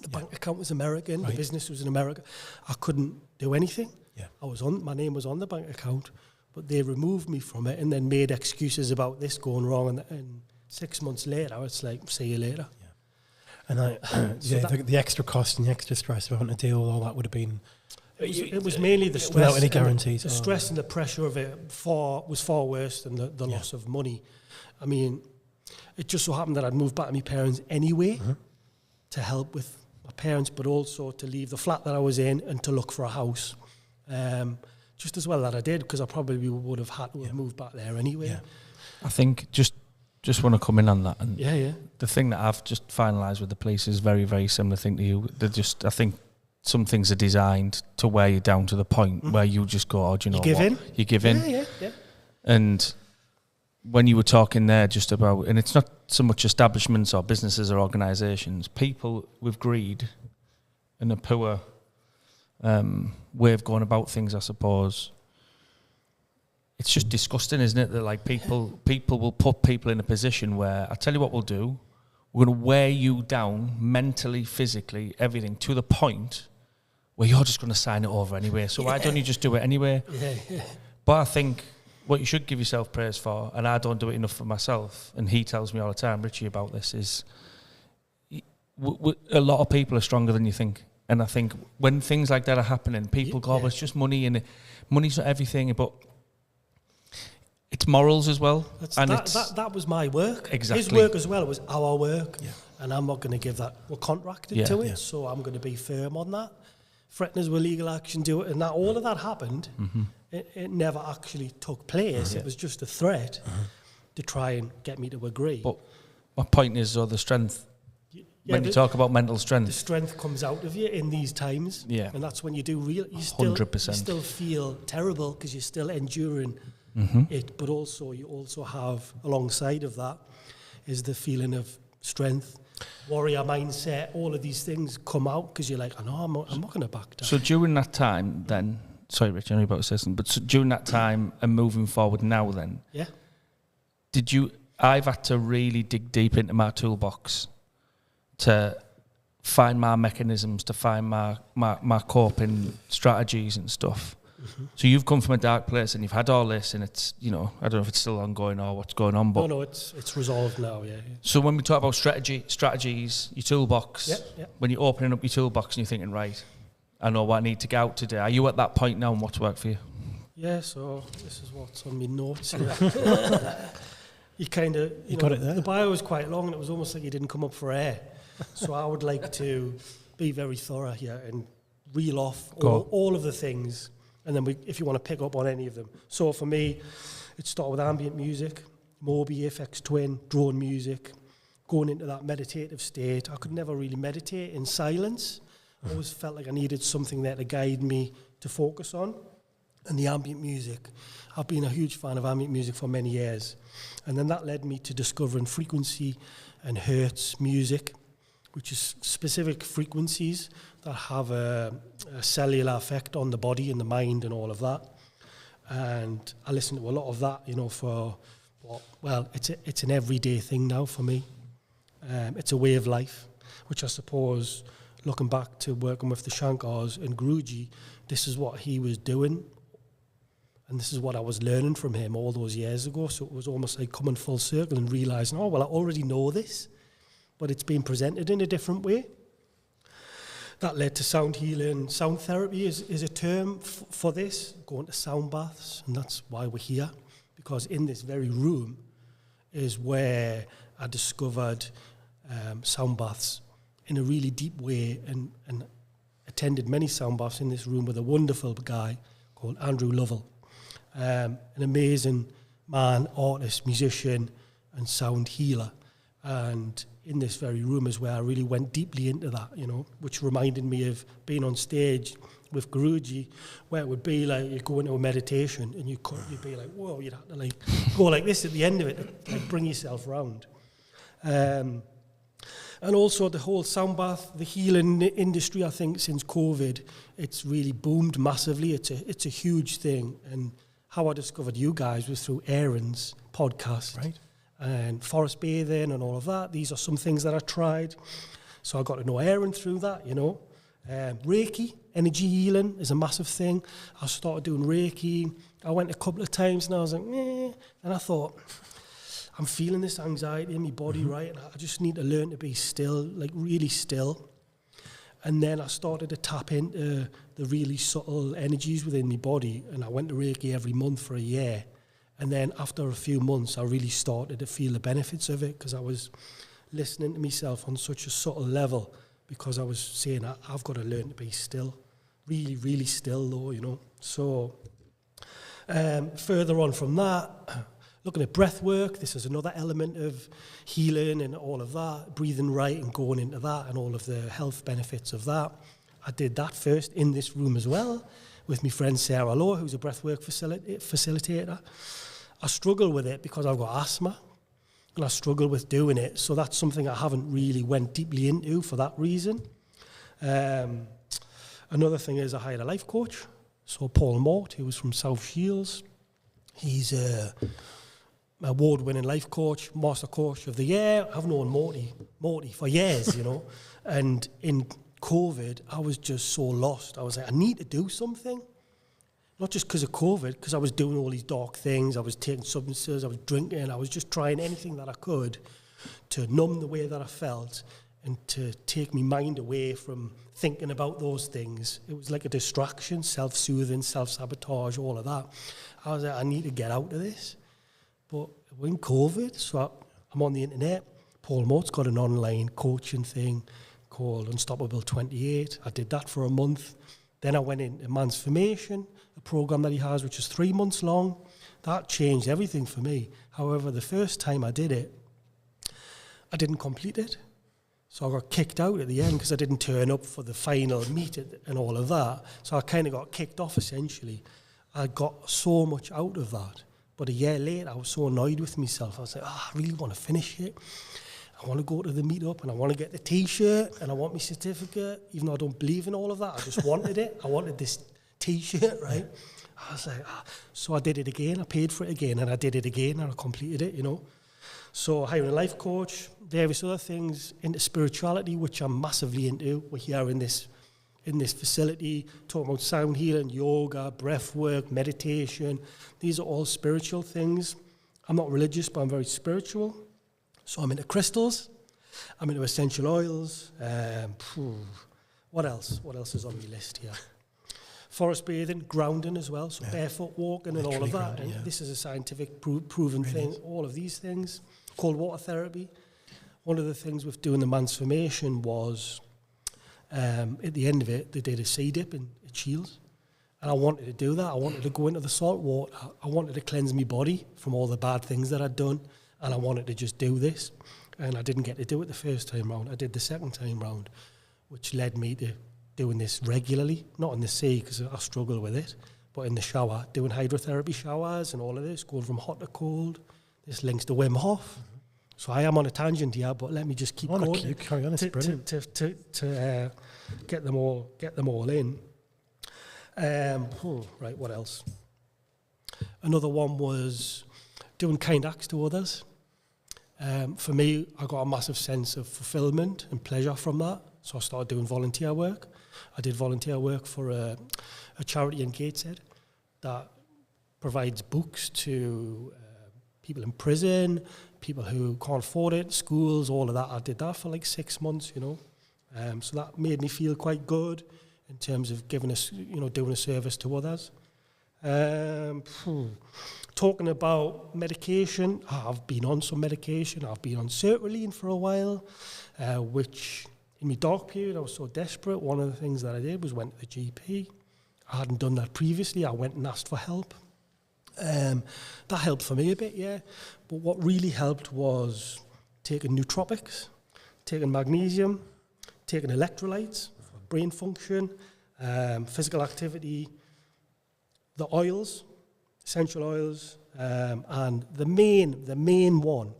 The bank account was American, the business was in America. I couldn't do anything. Yeah. My name was on the bank account, but they removed me from it and then made excuses about this going wrong. And 6 months later, it's like, see you later. Yeah. And the extra cost and the extra stress of having to deal with all that would have been... It was mainly the stress. Without any guarantees. The stress and the pressure of it was far worse than the loss of money. I mean, it just so happened that I'd moved back to my parents anyway to help with my parents, but also to leave the flat that I was in and to look for a house. Just as well that I did, because I probably would have had to have moved back there anyway. Yeah. I think just want to come in on that. And yeah. The thing that I've just finalised with the police is very, very similar thing to you. I think some things are designed to wear you down to the point where you just go, oh, do you know what? You give in. Yeah. And when you were talking there just about, and it's not so much establishments or businesses or organisations, people with greed and a poor way of going about things, I suppose. It's just disgusting, isn't it? That like people will put people in a position where, I tell you what we'll do, we're going to wear you down mentally, physically, everything, to the point where you're just going to sign it over anyway. So why don't you just do it anyway? Yeah. But I think what you should give yourself praise for, and I don't do it enough for myself, and he tells me all the time, Richie, about this, is a lot of people are stronger than you think. And I think when things like that are happening, people go, well, it's just money, and money's not everything, but it's morals as well. That was my work. Exactly. His work as well, it was our work. Yeah. And I'm not going to give that. We're contracted to it, so I'm going to be firm on that. Threaten us with legal action, do it. And that all of that happened. Mm-hmm. It never actually took place. It was just a threat to try and get me to agree. But my point is, the strength, when you talk about mental strength. The strength comes out of you in these times. Yeah. And that's when you do you 100%. Still feel terrible because you're still enduring it, but also you also have alongside of that is the feeling of strength, warrior mindset. All of these things come out because you're like, I know I'm not going to back down. So during that time, then, sorry, Rich, I know you're about to say something, but so during that time and moving forward now, then, I've had to really dig deep into my toolbox to find my mechanisms, to find my coping strategies and stuff. So you've come from a dark place and you've had all this, and it's, I don't know if it's still ongoing or what's going on, but... No, it's resolved now, yeah. So when we talk about strategies, your toolbox, when you're opening up your toolbox and you're thinking, right, I know what I need to get out today, are you at that point now and what's worked for you? Yeah, so this is what's on my notes here. You kind of... You got it there. The bio was quite long and it was almost like you didn't come up for air. So I would like to be very thorough here and reel off all of the things, and then if you want to pick up on any of them. So for me, it started with ambient music, Moby, FX Twin, drone music, going into that meditative state. I could never really meditate in silence. I always felt like I needed something there to guide me to focus on. And the ambient music. I've been a huge fan of ambient music for many years. And then that led me to discovering frequency and hertz music, which is specific frequencies that have a cellular effect on the body and the mind and all of that. And I listen to a lot of that, you know, it's an everyday thing now for me. It's a way of life, which I suppose, looking back to working with the Shankars and Guruji, this is what he was doing. And this is what I was learning from him all those years ago. So it was almost like coming full circle and realising, oh, well, I already know this, but it's being presented in a different way. That led to sound healing. Sound therapy is a term for this, going to sound baths, and that's why we're here, because in this very room is where I discovered sound baths in a really deep way, and attended many sound baths in this room with a wonderful guy called Andrew Lovell. An amazing man, artist, musician, and sound healer. And in this very room is where I really went deeply into that, you know, which reminded me of being on stage with Guruji, where it would be like you go into a meditation and you'd be like, whoa, you'd have to like go like this at the end of it to like bring yourself round. And also the whole sound bath, the healing industry, I think since COVID, it's really boomed massively. It's a huge thing. And how I discovered you guys was through Aaron's podcast. Right. And forest bathing and all of that. These are some things that I tried. So I got to know Aaron through that, you know. Reiki, energy healing is a massive thing. I started doing Reiki. I went a couple of times and I was like, and I thought, I'm feeling this anxiety in my body, right? And I just need to learn to be still, like really still. And then I started to tap into the really subtle energies within my body. And I went to Reiki every month for a year. And then after a few months, I really started to feel the benefits of it, because I was listening to myself on such a subtle level, because I was saying, I've got to learn to be still, really, really still though, you know. So further on from that, looking at breath work, this is another element of healing and all of that, breathing right and going into that and all of the health benefits of that. I did that first in this room as well with my friend Sarah Lowe, who's a breathwork facilitator. I struggle with it because I've got asthma and I struggle with doing it. So that's something I haven't really went deeply into for that reason. Another thing is I hired a life coach. So Paul Mort, who was from South Shields, he's a award-winning life coach, master coach of the year. I've known Morty for years, you know. And in COVID, I was just so lost. I was like, I need to do something. Not just because of COVID, because I was doing all these dark things. I was taking substances, I was drinking. I was just trying anything that I could to numb the way that I felt and to take my mind away from thinking about those things. It was like a distraction, self-soothing, self-sabotage, all of that. I was like, I need to get out of this. But we're in COVID, so I'm on the internet. Paul Mort's got an online coaching thing called Unstoppable 28. I did that for a month. Then I went into Mansformation, a program that he has, which is 3 months long. That changed everything for me. However, the first time I did it, I didn't complete it. So I got kicked out at the end because I didn't turn up for the final meet and all of that. So I kind of got kicked off, essentially. I got so much out of that. But a year later, I was so annoyed with myself. I was like, I really want to finish it. I want to go to the meetup and I want to get the T-shirt and I want my certificate, even though I don't believe in all of that. I just wanted it. I wanted this T-shirt, right? I was like, so I did it again. I paid for it again and I did it again and I completed it, you know. So hiring a life coach, various other things, into spirituality, which I'm massively into. We're here in this facility, talking about sound healing, yoga, breath work, meditation. These are all spiritual things. I'm not religious, but I'm very spiritual. So I'm into crystals. I'm into essential oils. What else? What else is on my list here? Forest bathing, grounding as well. So barefoot walking and all of that. Grounding, and this is a scientific proven thing. All of these things. Cold water therapy. One of the things with doing the Mansformation was, at the end of it, they did a sea dip in Shields. And I wanted to do that. I wanted to go into the salt water. I wanted to cleanse my body from all the bad things that I'd done. And I wanted to just do this. and I didn't get to do it the first time round. I did the second time round, which led me to doing this regularly, not in the sea because I struggle with it, but in the shower, doing hydrotherapy showers and all of this, going from hot to cold. This links to Wim Hof. So I am on a tangent here, but let me just keep going. You carry on, it's brilliant. To get them all in. Right, what else? Another one was doing kind acts to others. For me, I got a massive sense of fulfillment and pleasure from that. So I started doing volunteer work. I did volunteer work for a charity in Gateshead that provides books to people in prison, people who can't afford it, schools, all of that. I did that for like 6 months, you know. So that made me feel quite good in terms of giving us, you know, doing a service to others. Talking about medication, I've been on some medication. I've been on sertraline for a while, which in my dark period I was so desperate. One of the things that I did was went to the GP. I hadn't done that previously. I went and asked for help. That helped for me a bit, yeah. But what really helped was taking nootropics, taking magnesium, taking electrolytes, brain function, physical activity, the oils, essential oils, and the main one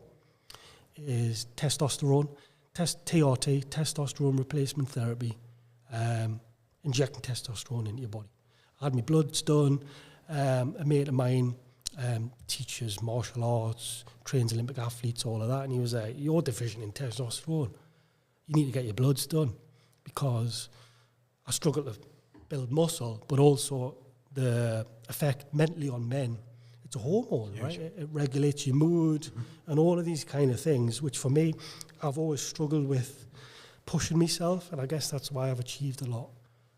is testosterone, TRT, testosterone replacement therapy, injecting testosterone into your body. I had my bloods done. A mate of mine teaches martial arts, trains Olympic athletes, all of that, and he was like, "You're deficient in testosterone. You need to get your bloods done," because I struggle to build muscle, but also the effect mentally on men. It's a hormone, right? It regulates your mood and all of these kind of things, which for me, I've always struggled with pushing myself, and I guess that's why I've achieved a lot,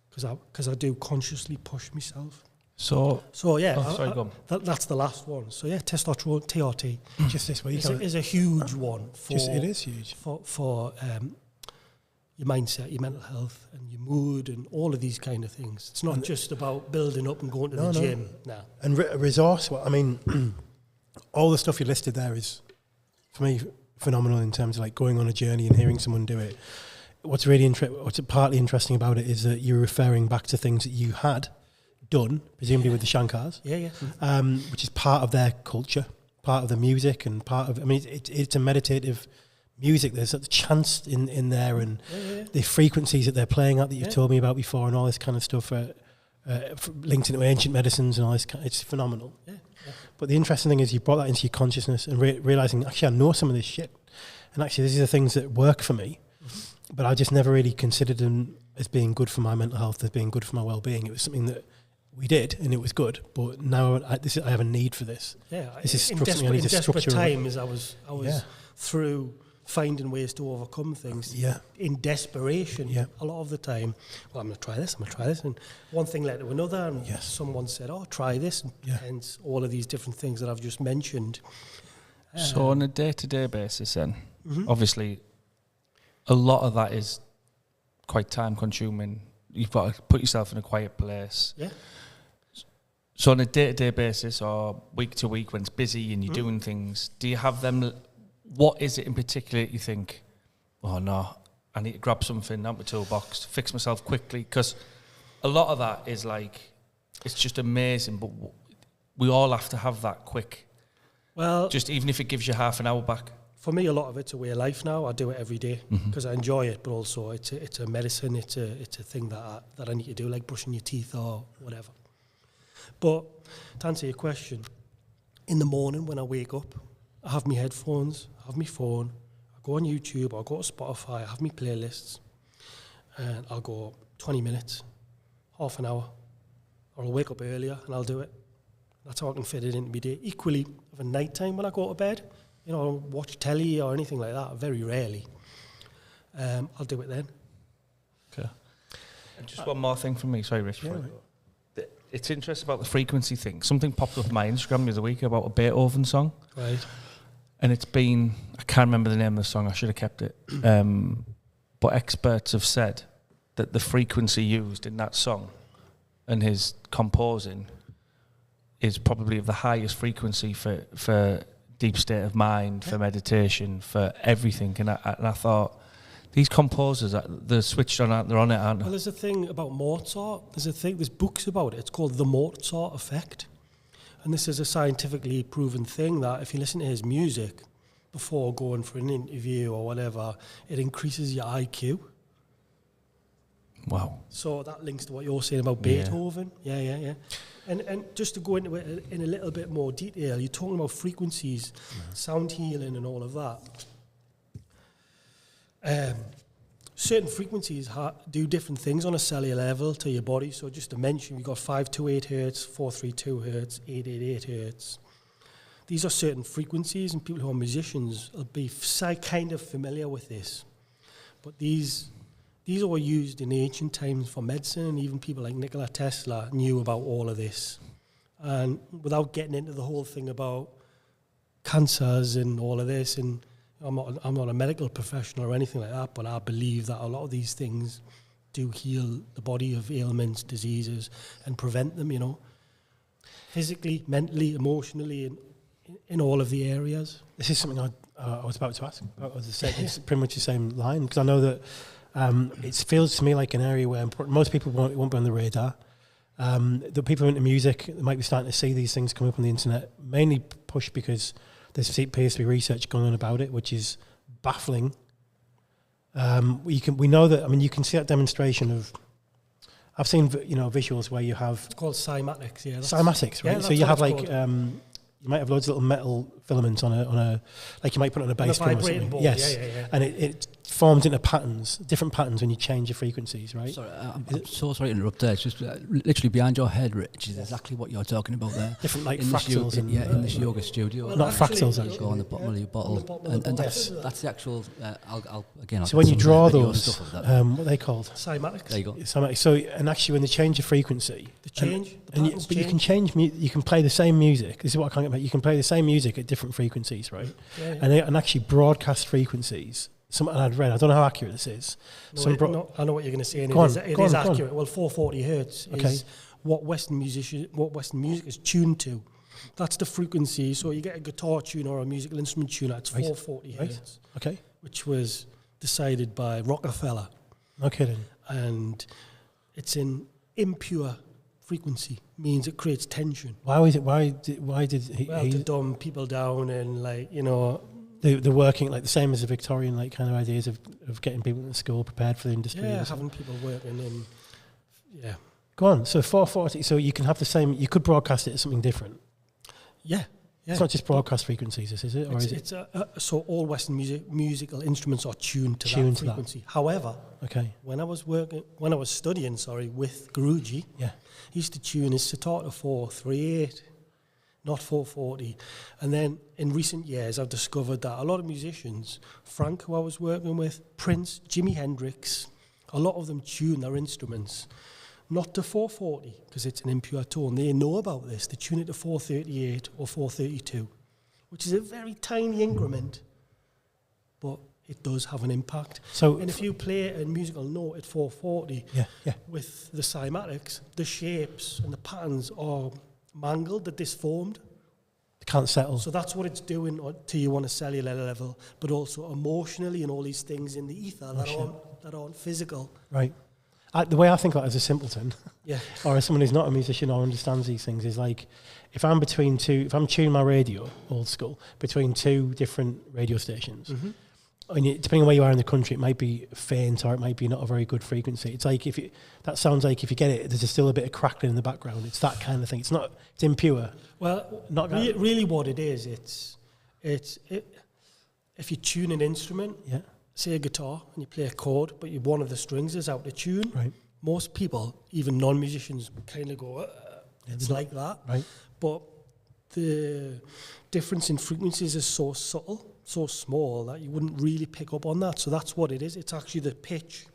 because I do consciously push myself. So yeah, go on. that's the last one. So yeah, testosterone, TRT, Just this week. is a huge one for it is huge. for your mindset, your mental health, and your mood, and all of these kind of things. It's not just about building up and going to the gym. No. And resource, I mean, all the stuff you listed there is, for me, phenomenal in terms of like going on a journey and hearing someone do it. What's really what's partly interesting about it is that you're referring back to things that you had done, presumably with the Shankars, which is part of their culture, part of the music, and part of, I mean, it's a meditative music. There's a chants in there, and the frequencies that they're playing at that you've told me about before, and all this kind of stuff, linked into ancient medicines and all this. It's phenomenal. But the interesting thing is you brought that into your consciousness and realizing, actually, I know some of this shit, and actually these are the things that work for me, but I just never really considered them as being good for my mental health, as being good for my well-being. It was something that we did, and it was good. But now I have a need for this. Yeah, this is in desperate times, I was through finding ways to overcome things. Yeah. In desperation. Yeah. A lot of the time, well, I'm going to try this, and one thing led to another, and someone said, "Oh, try this," and hence all of these different things that I've just mentioned. So on a day-to-day basis, then, obviously, a lot of that is quite time-consuming. You've got to put yourself in a quiet place. Yeah. So on a day-to-day basis or week-to-week when it's busy and you're doing things, do you have them? What is it in particular that you think, oh no, I need to grab something out my toolbox to fix myself quickly? Because a lot of that is like, it's just amazing, but we all have to have that quick. Well, just even if it gives you half an hour back. For me, a lot of it's a way of life now. I do it every day because I enjoy it, but also it's a medicine. It's a thing that I need to do, like brushing your teeth or whatever. But to answer your question, in the morning when I wake up, I have my headphones, I have my phone, I go on YouTube, I'll go to Spotify, I have my playlists, and I'll go 20 minutes, half an hour, or I'll wake up earlier and I'll do it. That's how I can fit it into my day. Equally, of a night time when I go to bed, you know, watch telly or anything like that, very rarely. I'll do it then. Okay. And just one more thing from me, sorry, Rich. Yeah, it's interesting about the frequency thing. Something popped up on my Instagram the other week about a Beethoven song. Right. And it's been, I can't remember the name of the song, I should have kept it. But experts have said that the frequency used in that song and his composing is probably of the highest frequency for deep state of mind, for meditation, for everything. And I thought, these composers, they're switched on, they're on it, aren't they? Well, there's a thing about Mozart. There's books about it. It's called the Mozart effect. And this is a scientifically proven thing that if you listen to his music before going for an interview or whatever, it increases your IQ. Wow. So that links to what you're saying about Beethoven. Yeah. And just to go into it in a little bit more detail, you're talking about frequencies, sound healing and all of that. Certain frequencies do different things on a cellular level to your body. So just to mention, we've got 528 hertz, 432 hertz, 888 hertz. These are certain frequencies, and people who are musicians will be kind of familiar with this. But these were used in ancient times for medicine, and even people like Nikola Tesla knew about all of this. And without getting into the whole thing about cancers and all of this, and I'm not a medical professional or anything like that, but I believe that a lot of these things do heal the body of ailments, diseases, and prevent them, physically, mentally, emotionally, in all of the areas. This is something I was about to ask. It's pretty much the same line, because I know that it feels to me like an area where most people won't be on the radar. The people into music, they might be starting to see these things come up on the internet, mainly pushed because there appears to be research going on about it, which is baffling. We know that. I mean, you can see that demonstration of. I've seen visuals where you have. It's called cymatics. Yeah. Cymatics, right? Yeah, so you have like you might have loads of little metal filaments on a like you might put it on a bass drum or something. Board. Yes, yeah. And it forms into different patterns when you change your frequencies, right? Sorry, I'm so sorry to interrupt there. It's just literally behind your head, Rich, is exactly what you're talking about there. Different like in fractals. in this yoga studio. Well, not fractals, actually. Go on the bottom of your bottle. And that's the actual, I'll so when you draw those, what are they called? Cymatics. There you go. Cymatics. So, and actually when they change the frequency. But you can change, you can play the same music. This is what I can't get about. You can play the same music at different frequencies, right? Yeah. And actually broadcast frequencies. Something I'd read, I don't know how accurate this is. I know what you're going to say, and it is accurate. Well, 440 hertz is what Western music is tuned to. That's the frequency. So you get a guitar tuner or a musical instrument tuner, it's 440 hertz. Okay. Which was decided by Rockefeller. No kidding. And it's an impure frequency, means it creates tension. Why did he? To dumb people down and The working like the same as the Victorian like kind of ideas of getting people in school prepared for the industry. Yeah, having people working in. Yeah. Go on. So 440. So you can have the same. You could broadcast it as something different. Yeah. It's not just broadcast frequencies, is it? Or is it? So all Western musical instruments are tuned to that frequency. However, when I was studying with Guruji, he used to tune his sitar to 438. Not 440. And then in recent years, I've discovered that a lot of musicians, Frank, who I was working with, Prince, Jimi Hendrix, a lot of them tune their instruments not to 440 because it's an impure tone. They know about this. They tune it to 438 or 432, which is a very tiny increment, but it does have an impact. And if you play a musical note at 440 with the cymatics, the shapes and the patterns are mangled, they're disformed. They can't settle. So that's what it's doing to you on a cellular level, but also emotionally and all these things in the ether that aren't physical. Right. The way I think of it as a simpleton, or as someone who's not a musician or understands these things, is like if I'm tuning my radio, old school, between two different radio stations, and depending on where you are in the country, it might be faint or it might be not a very good frequency. It's like that sounds like if you get it, there's still a bit of crackling in the background. It's that kind of thing. It's impure. Well, really what it is, it's if you tune an instrument, say a guitar, and you play a chord, but one of the strings is out of tune, right. Most people, even non-musicians, kind of go, it's like that. Right. But the difference in frequencies is so subtle, so small that you wouldn't really pick up on that. So that's what it is. It's actually the pitch,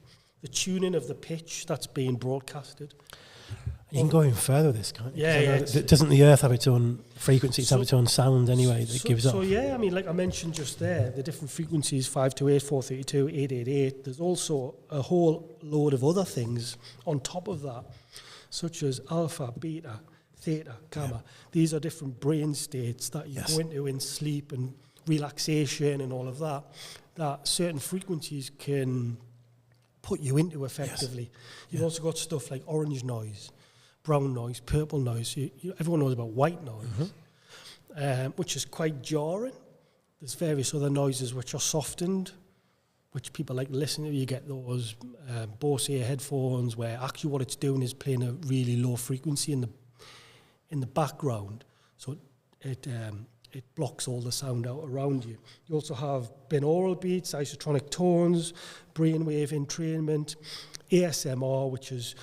the tuning of the pitch that's being broadcasted. You can go even further with this, can't you? Yeah. Doesn't the Earth have its own frequency? It's have its own sound anyway that gives off? So I mean, like I mentioned just there, the different frequencies, 528, 432, 888, there's also a whole load of other things on top of that, such as alpha, beta, theta, gamma. These are different brain states that you go into in sleep and relaxation and all of that, that certain frequencies can put you into effectively. You've also got stuff like orange noise, brown noise, purple noise. Everyone knows about white noise, which is quite jarring. There's various other noises which are softened, which people like to listen to. You get those Bose headphones where actually what it's doing is playing a really low frequency in the background, so it blocks all the sound out around you. You also have binaural beats, isotronic tones, brainwave entrainment, ASMR, which is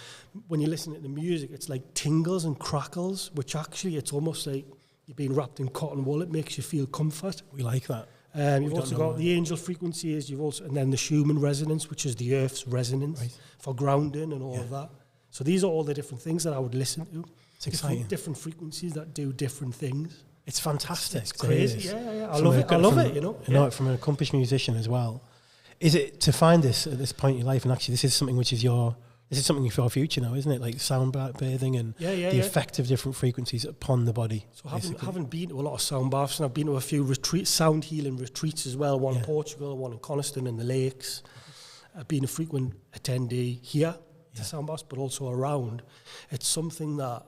when you listen to the music, it's like tingles and crackles, which actually it's almost like you're being wrapped in cotton wool. It makes you feel comfort. We like that. You've also got the angel frequencies. And then the Schumann resonance, which is the Earth's resonance for grounding and all of that. So these are all the different things that I would listen to. It's exciting. Different frequencies that do different things. It's fantastic. It's crazy. Yeah. I love it. You know, from an accomplished musician as well. Is it to find this at this point in your life? And actually, this is something which is something for your future now, isn't it? Like sound bathing and the effect of different frequencies upon the body. So having been to a lot of sound baths, and I've been to a few sound healing retreats as well. One in Portugal, one in Coniston in the Lakes. I've been a frequent attendee here to sound baths, but also around. It's something that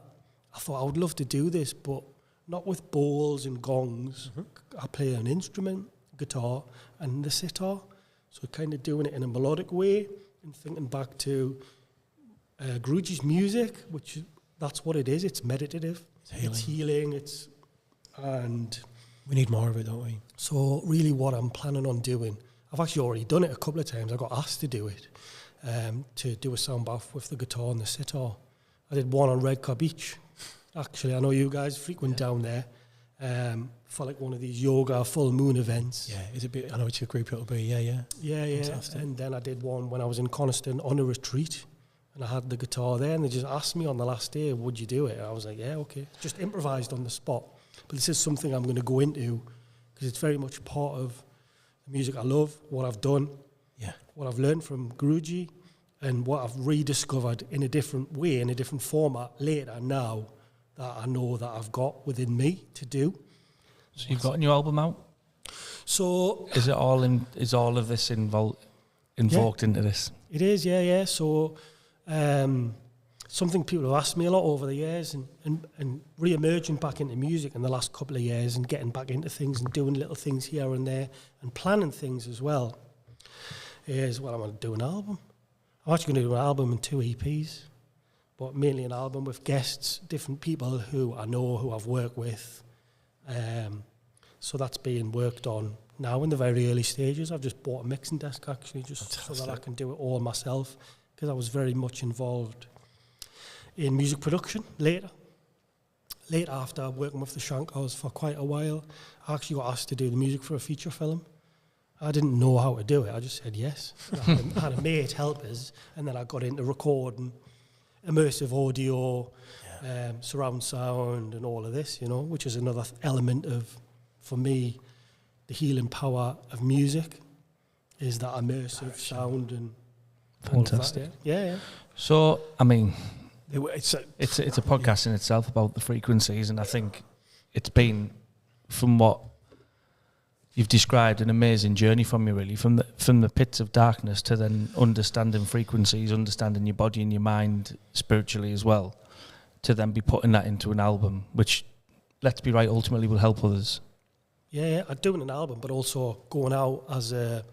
I thought I would love to do this, but not with bowls and gongs. I play an instrument, guitar, and the sitar. So kind of doing it in a melodic way and thinking back to Gruji's music, that's what it is. It's meditative. It's healing. And we need more of it, don't we? So really what I'm planning on doing, I've actually already done it a couple of times. I got asked to do it, to do a sound bath with the guitar and the sitar. I did one on Redcar Beach. Actually, I know you guys frequent down there for like one of these yoga full moon events. Yeah, is it I know which group it'll be. Yeah. Fantastic. And then I did one when I was in Coniston on a retreat, and I had the guitar there, and they just asked me on the last day, would you do it? And I was like, yeah, okay. Just improvised on the spot. But this is something I'm going to go into because it's very much part of the music I love, what I've done, what I've learned from Guruji, and what I've rediscovered in a different way, in a different format later now that I know that I've got within me to do. So you've got a new album out? So is all of this invoked into this? It is, yeah. So something people have asked me a lot over the years, and re-emerging back into music in the last couple of years and getting back into things and doing little things here and there and planning things as well, is I'm going to do an album. I'm actually going to do an album and 2 EPs, but mainly an album with guests, different people who I know, who I've worked with. So that's being worked on now in the very early stages. I've just bought a mixing desk actually, just so that I can do it all myself, because I was very much involved in music production later after working with the Shankars for quite a while. I actually got asked to do the music for a feature film. I didn't know how to do it. I just said yes. I had a mate help us, and then I got into recording immersive audio, surround sound and all of this, which is another element of, for me, the healing power of music is that immersive sound and fantastic. Yeah. So, I mean, it's a podcast in itself about the frequencies, and I think it's been, from what you've described, an amazing journey from you, really, from the pits of darkness to then understanding frequencies, understanding your body and your mind spiritually as well, to then be putting that into an album, which, let's be right, ultimately will help others. Yeah, I'm doing an album, but also going out as a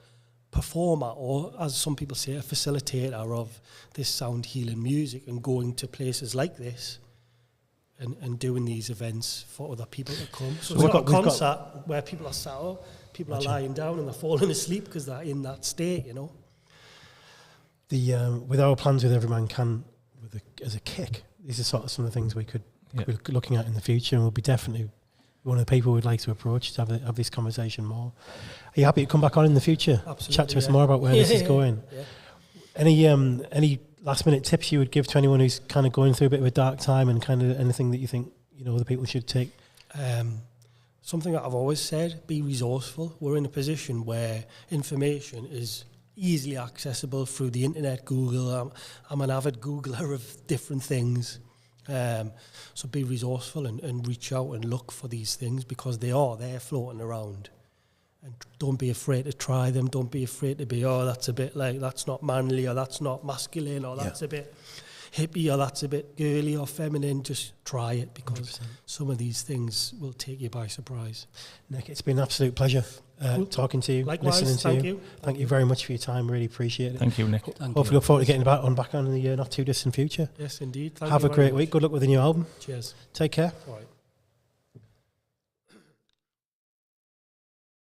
performer, or as some people say, a facilitator of this sound healing music, and going to places like this and doing these events for other people to come. So it's not a concert where people are sat up, people are lying down and they're falling asleep because they're in that state, With our plans with Every Man Can, as a kick, these are sort of some of the things we're looking at in the future, and we'll be definitely one of the people we'd like to approach to have this conversation more. Are you happy to come back on in the future? Absolutely. Chat to us more about where this is going. Yeah. Any last minute tips you would give to anyone who's kind of going through a bit of a dark time, and kind of anything that you think the people should take? Something that I've always said: be resourceful. We're in a position where information is easily accessible through the internet, Google. I'm an avid Googler of different things. So be resourceful and reach out and look for these things, because they're floating around. And don't be afraid to try them. Don't be afraid to be, that's a bit like, that's not manly, or that's not masculine, or that's a bit hippie, or that's a bit girly or feminine. Just try it, because 100%. Some of these things will take you by surprise. Nick, it's been an absolute pleasure talking to you, Likewise, listening to you. Thank you very much for your time. Really appreciate it. Thank you, Nick. Hopefully look forward to getting back on in the not too distant future. Yes, indeed. Have a great week. Good luck with the new album. Cheers. Take care. All right.